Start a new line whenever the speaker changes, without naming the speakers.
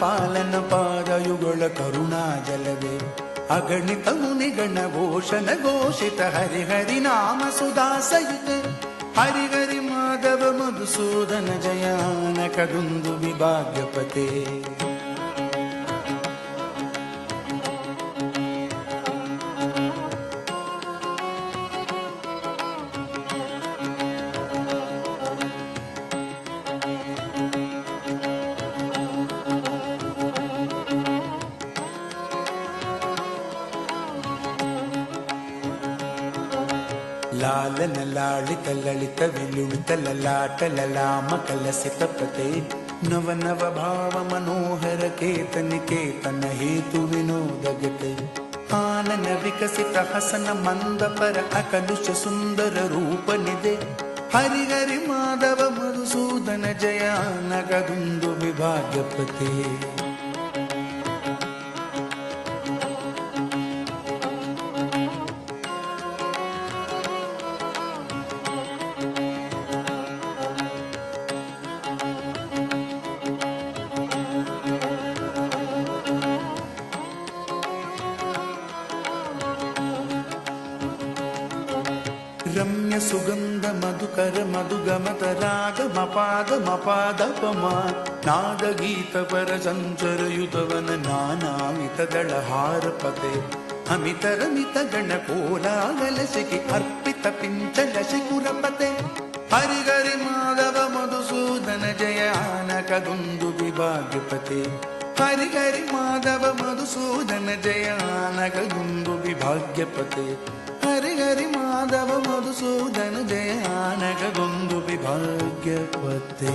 ಪಾಲನ ಪಾದಯುಗಳ ಕರುಣಾಜಲವೇ ಅಗಣಿತ ಮುನಿಗಣ ಘೋಷಣ ಘೋಷಿತ ಹರಿಹರಿ ನಾಮ ಸುಧಾಸಯುತ ಹರಿಹರಿ ಮಾಧವ ಮಧುಸೂದನ ಜಯಾನಕದುಂದು ವಿಭಾಗ್ಯಪತೆ ಲಾಲನ ಲಾಳಿತ ಲಳಿತ ವಿಲುಳಿತ ಲಲಾಟ ಲಲಾಮ ಕಲಸಿತ ಪತೆ ನವ ನವ ಭಾವ ಮನೋಹರ ಕೇತನ ಹೇತು ವಿನೋದಗತೆ ಆನನ ವಿಕಸಿತ ಹಸನ ಮಂದ ಪರ ಅಕಲುಷ ಸುಂದರ ರೂಪನಿದೆ ಹರಿಹರಿ ಮಾಧವ ಮಧುಸೂದನ ಜಯಾನಗದುಂದು ವಿಭಾಗ್ಯಪತೆ ರಮ್ಯ ಸುಗಂಧ ಮಧುಕರ ಮಧುಗಮತ ರಾಗ ಮಪಾದ ಮಪಾದ ಪಮ ನಾದಗೀತ ಪರ ಸಂಚರಯುತವನ ನಾನಾಮಿತಗಳ ಹಾರಪತೆ ಅಮಿತರಮಿತ ಗಣ ಕೋಲಾಗಲಸಿಗೆ ಅರ್ಪಿತ ಪಿಂಚಲ ಶಿಖುರಪತೆ ಹರಿಹರಿ ಮಾಧವ ಮಧುಸೂದನ ಜಯಾನಕದುಂದು ವಿಭಾಗ್ಯಪತೆ ಹರಿಹರಿ ಮಾಧವ ಮಧುಸೂದನ ಜಯಾನಕದುಂದು ವಿಭಾಗ್ಯಪತೆ ಹರಿಹರಿ ಮಾಧವ ಮಧುಸೂದನ ಜಯಾನಕದುಂದು ವಿಭಾಗ್ಯಪತೆ.